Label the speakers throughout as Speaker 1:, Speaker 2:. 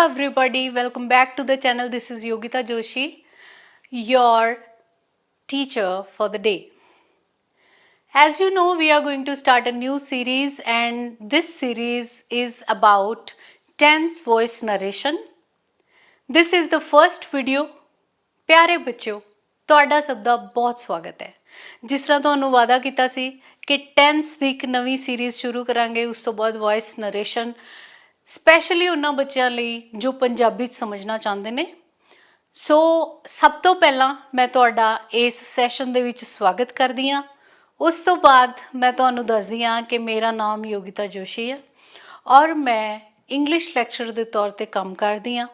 Speaker 1: everybody, welcome back to the channel. This is Yogita Joshi, your teacher for the day. As you know, we are going to start a new series, and this series is about tense voice narration. This is the first video. ਪਿਆਰੇ ਬੱਚਿਓ, ਤੁਹਾਡਾ ਸਭ ਦਾ ਬਹੁਤ ਸਵਾਗਤ ਹੈ। ਜਿਸ ਤਰ੍ਹਾਂ ਤੁਹਾਨੂੰ ਵਾਅਦਾ ਕੀਤਾ ਸੀ ਕਿ ਟੈਂਸ ਦੀ ਇੱਕ ਨਵੀਂ ਸੀਰੀਜ਼ ਸ਼ੁਰੂ ਕਰਾਂਗੇ, ਉਸ ਤੋਂ ਬਾਅਦ ਵੌਇਸ ਨਰੇਸ਼ਨ ਸਪੈਸ਼ਲੀ ਉਹਨਾਂ ਬੱਚਿਆਂ ਲਈ ਜੋ ਪੰਜਾਬੀ 'ਚ ਸਮਝਣਾ ਚਾਹੁੰਦੇ ਨੇ। ਸੋ ਸਭ ਤੋਂ ਪਹਿਲਾਂ ਮੈਂ ਤੁਹਾਡਾ ਇਸ ਸੈਸ਼ਨ ਦੇ ਵਿੱਚ ਸਵਾਗਤ ਕਰਦੀ ਹਾਂ। ਉਸ ਤੋਂ ਬਾਅਦ ਮੈਂ ਤੁਹਾਨੂੰ ਦੱਸਦੀ ਹਾਂ ਕਿ ਮੇਰਾ ਨਾਮ ਯੋਗਿਤਾ ਜੋਸ਼ੀ ਹੈ ਔਰ ਮੈਂ ਇੰਗਲਿਸ਼ ਲੈਕਚਰ ਦੇ ਤੌਰ 'ਤੇ ਕੰਮ ਕਰਦੀ ਹਾਂ।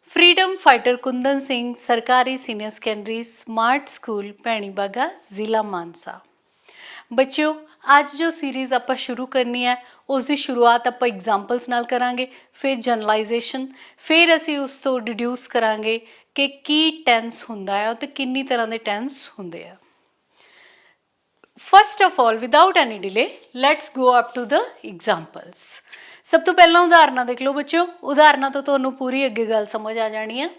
Speaker 1: फ्रीडम फाइटर कुंदन सिंह सरकारी सीनियर सैकेंडरी स्मार्ट स्कूल भैणी बागा जिला मानसा। बच्चों, आज जो सीरीज़ आप शुरू करनी है उसकी शुरुआत आप एग्जाम्पल्स नाल करांगे, फिर जनरलाइजेशन, फिर असी उस तो डिड्यूस करांगे कि की टेंस हुंदा है तो किन्नी तरह के टेंस हुंदे आ। First of all, without any delay, let's go up to the examples. सब तो पहला उदाहरण देख लो बच्चों, उदाहरण तो तुहानू पूरी अगे गल समझ आ जानी है।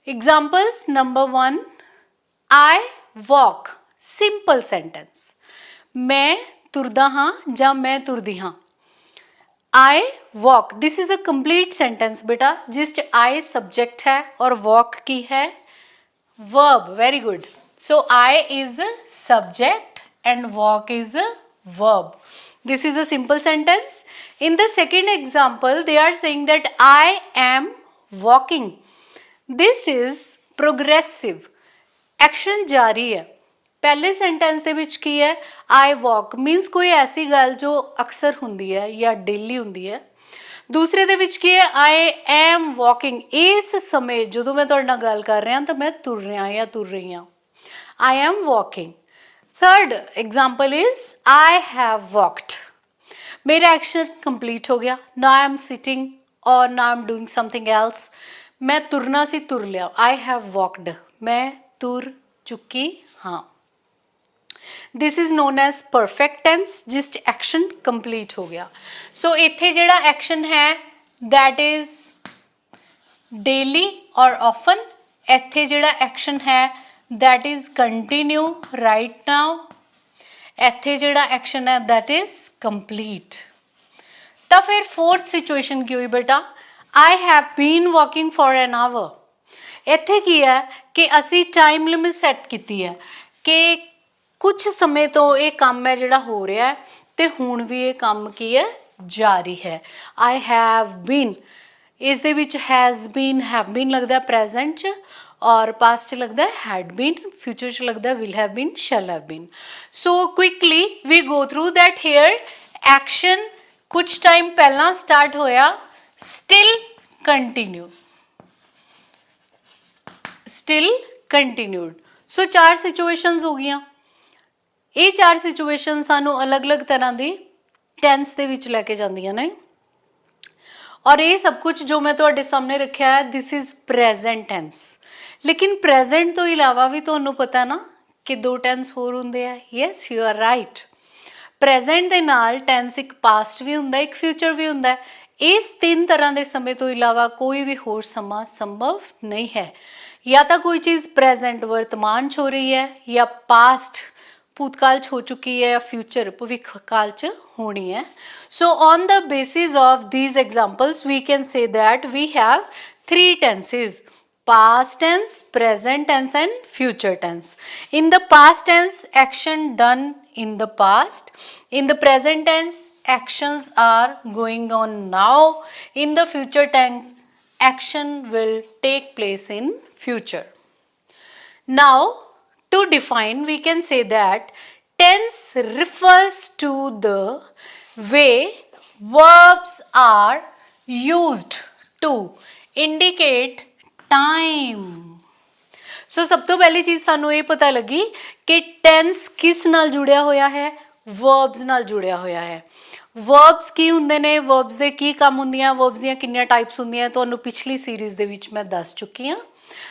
Speaker 1: Examples number 1, I walk, simple sentence, मैं तुरदा हाँ जां मैं तुरदी हाँ। I walk, this is a complete sentence बेटा, जिस च आई सब्जेक्ट है और वॉक की है verb. Very good. So I is subject and walk is verb. This is a simple sentence. In the second example, they are saying that I am walking. This is progressive. Action जारी है। पहले sentence ਦੇ ਵਿੱਚ ਕੀ ਹੈ? I walk means ਕੋਈ ਐਸੀ ਗੱਲ ਜੋ ਅਕਸਰ ਹੁੰਦੀ ਹੈ ਜਾਂ ਡੇਲੀ ਹੁੰਦੀ ਹੈ। ਦੂਸਰੇ ਦੇ ਵਿੱਚ ਕੀ ਹੈ? I am walking, ਇਸ ਸਮੇਂ ਜਦੋਂ ਮੈਂ ਤੁਹਾਡੇ ਨਾਲ ਗੱਲ ਕਰ ਰਿਹਾ ਤਾਂ ਮੈਂ ਤੁਰ ਰਿਹਾ ਜਾਂ ਤੁਰ ਰਹੀ ਹਾਂ। I am walking. Third example is I have walked. मेरा एक्शन कंप्लीट हो गया। Now I am sitting और now I am doing something else. मैं तुरना सी तुर लिया। I have walked. मैं तुर चुकी हाँ। This is known as perfect tense, जिस एक्शन कंप्लीट हो गया। So इत्थे जेड़ा एक्शन है that is daily और often। इत्थे जेड़ा एक्शन है that is continue right now। इत्थे जेड़ा एक्शन है that is complete। तो फिर फोर्थ सिचुएशन की हुई बेटा, I have been walking for an hour। इत्थे की है कि असी टाइम लिमिट सैट की है कि कुछ समय तो ये काम है जिहड़ा हो रहा है ते हुण भी ये काम की है जारी है। I have been, इस दे विच has been, have been लगदा है प्रेजेंट च और पास्ट च लगता है हैड बीन, फ्यूचर च लगता है will have been, shall have been. So quickly we go through that here action कुछ टाइम पहला स्टार्ट होया, still continue, still continued. So 4 situations हो गई। ये 4 सिचुएशन सानू अलग अलग तरह की टेंस दे विच लैके जांदियां ने और ये सब कुछ जो मैं तुहाडे सामने रखा है दिस इज प्रेजेंट टेंस। लेकिन प्रेजेंट तो इलावा भी तुहानू पता ना कि 2 टेंस होर हुंदे आ। Yes, you are right. Present दे नाल टेंस एक पास्ट भी हुंदा है, एक फ्यूचर भी हुंदा है। इस 3 तरह के समय तो इलावा कोई भी होर समा संभव नहीं है। या तो कोई चीज़ प्रेजेंट वर्तमान च हो रही है या पास्ट भूतकाल च हो चुकी है या फ्यूचर भविख काल च होनी है। So on the basis of these examples we can say that we have 3 tenses, past tense, present tense and future tense. In the past tense, action done in the past. In the present tense, actions are going on now. In the future tense, action will take place in future. Now, to define, we can say that tense refers to the way verbs are used to indicate time. So सब तो पहली चीज़ सानू ये पता लगी कि tense किस नाल जुड़िया होया है? वर्ब्स नाल जुड़िया होया है। वर्ब्स की हुंदे ने, वर्ब्स दे की काम हुंदियां, वर्ब्स दियां किन्नियां टाइप्स हुंदियां तुहानू पिछली सीरीज़ दे विच मैं दस चुकी हाँ।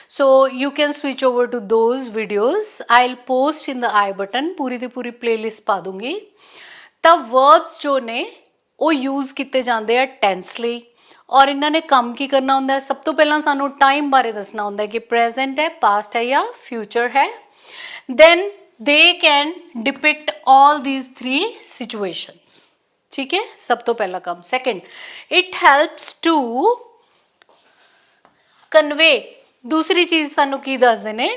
Speaker 1: So you can switch over to those videos. I will post in the I button, पूरी दी पूरी प्लेलिस्ट पा दूंगी। तो वर्ब्स जो ने वो यूज़ किए जाते हैं टेंस लई और इन्होंने काम की करना होंदा है। सब तो पहला सानू टाइम बारे दसना होंदा है कि प्रेजेंट है, पास्ट है या फ्यूचर है। Then they can depict all these 3 situations. ठीक है, सब तो पहला काम। Second, it helps to convey, दूसरी चीज सानू की दसदे ने,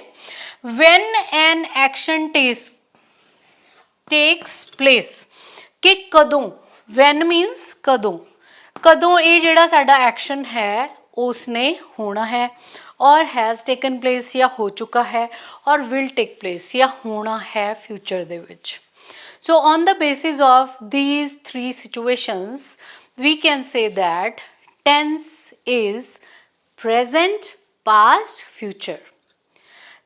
Speaker 1: when an action takes place, कि कदों, व्हेन मीनस कदों, कदों ये जिहड़ा साडा एक्शन है उसने होना है, और हैज़ टेकन प्लेस या हो चुका है, और विल टेक प्लेस या होना है future they which. So on the basis of these 3 situations, we can say that tense is present, past, future.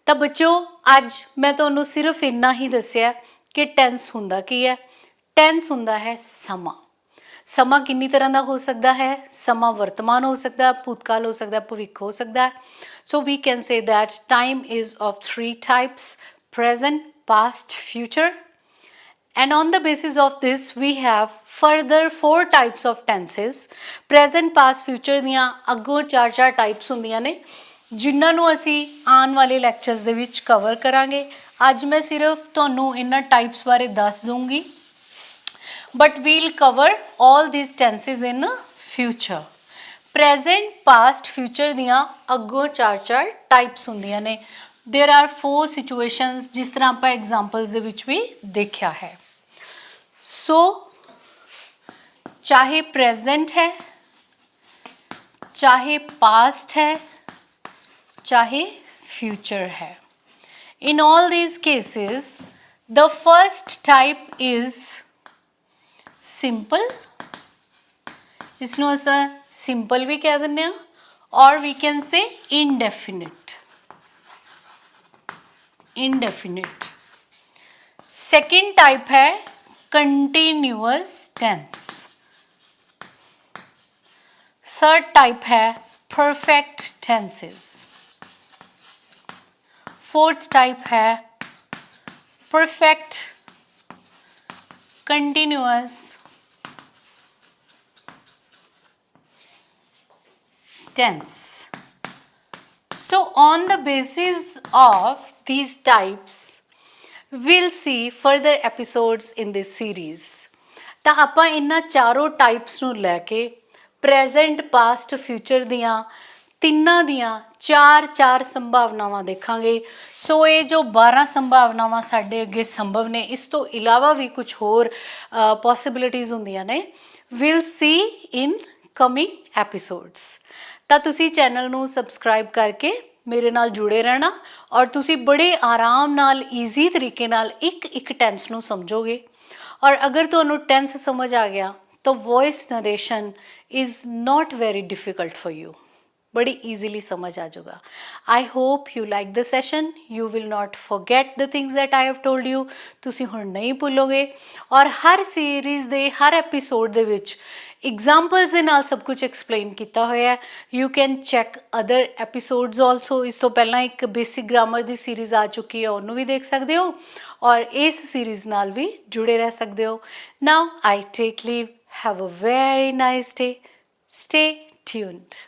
Speaker 1: ਤਾਂ ਬੱਚਿਓ ਅੱਜ ਮੈਂ ਤੁਹਾਨੂੰ ਸਿਰਫ ਇੰਨਾ ਹੀ ਦੱਸਿਆ ਕਿ ਟੈਂਸ ਹੁੰਦਾ ਕੀ ਹੈ। ਟੈਂਸ ਹੁੰਦਾ ਹੈ ਸਮਾਂ। ਸਮਾਂ ਕਿੰਨੀ ਤਰ੍ਹਾਂ ਦਾ ਹੋ ਸਕਦਾ ਹੈ? ਸਮਾਂ ਵਰਤਮਾਨ ਹੋ ਸਕਦਾ, ਭੂਤਕਾਲ ਹੋ ਸਕਦਾ, ਭਵਿੱਖ ਹੋ ਸਕਦਾ। So we can say that time is of 3 types: present, past, future. And on the basis of this, we have further 4 types of tenses. Present, past, future ਦੀਆਂ ਅੱਗੋਂ 4 types ਹੁੰਦੀਆਂ ਨੇ, ਜਿਨ੍ਹਾਂ ਨੂੰ ਅਸੀਂ ਆਉਣ ਵਾਲੇ ਲੈਕਚਰਸ ਦੇ ਵਿੱਚ ਕਵਰ ਕਰਾਂਗੇ। ਅੱਜ ਮੈਂ ਸਿਰਫ ਤੁਹਾਨੂੰ ਇਹਨਾਂ ਟਾਈਪਸ ਬਾਰੇ ਦੱਸ ਦੂੰਗੀ, but we'll cover all these tenses in future. Present, past, future ਦੀਆਂ ਅੱਗੋਂ 4 types ਹੁੰਦੀਆਂ ਨੇ। There are 4 situations ਜਿਸ ਤਰ੍ਹਾਂ ਆਪਾਂ examples ਦੇ ਵਿੱਚ ਵੀ ਦੇਖਿਆ ਹੈ। सो चाहे प्रेजेंट है, चाहे पास्ट है, चाहे फ्यूचर है, in all these cases the first type is simple, इसनों अस सिंपल भी कह दें, और we can say indefinite. Indefinite second type है continuous tense। थर्ड टाइप है perfect tenses। फोर्थ टाइप है perfect continuous tense। So on the basis of these types we'll see further episodes in this series। ਤਾਂ ਆਪਾਂ ਇਹਨਾਂ ਚਾਰੋਂ types ਨੂੰ ਲੈ ਕੇ present, past, future ਦੀਆਂ ਤਿੰਨਾਂ ਦੀਆਂ 4 ਸੰਭਾਵਨਾਵਾਂ ਦੇਖਾਂਗੇ। ਸੋ ਇਹ ਜੋ 12 ਸੰਭਾਵਨਾਵਾਂ ਸਾਡੇ ਅੱਗੇ ਸੰਭਵ ਨੇ, ਇਸ ਤੋਂ ਇਲਾਵਾ ਵੀ ਕੁਝ ਹੋਰ ਪੋਸੀਬਿਲਿਟੀਜ਼ ਹੁੰਦੀਆਂ ਨੇ। Will see in coming episodes. ਤਾਂ ਤੁਸੀਂ ਚੈਨਲ ਨੂੰ ਸਬਸਕ੍ਰਾਈਬ ਕਰਕੇ ਮੇਰੇ ਨਾਲ ਜੁੜੇ ਰਹਿਣਾ, ਔਰ ਤੁਸੀਂ ਬੜੇ ਆਰਾਮ ਨਾਲ ਈਜ਼ੀ ਤਰੀਕੇ ਨਾਲ ਇੱਕ ਟੈਂਸ ਨੂੰ ਸਮਝੋਗੇ। ਔਰ ਅਗਰ ਤੁਹਾਨੂੰ ਟੈਂਸ ਸਮਝ ਆ ਗਿਆ ਤਾਂ voice narration is not very difficult for you, बड़ी ईजीली समझ आ जाएगा। I hope you like the session, you will not forget the things that I have told you, तुसी हुण नहीं भूलोगे। और हर सीरीज़ दे हर एपीसोड दे विच एग्जाम्पल्स दे नाल सब कुछ एक्सप्लेन किया होया है। You can check other episodes also. इस तो पहला एक बेसिक ग्रामर की सीरीज़ आ चुकी है, उन्होंने भी देख सकते हो, और इस सीरीज़ नाल भी जुड़े रह सकते हो। Now I take leave, have a very nice day, stay tuned.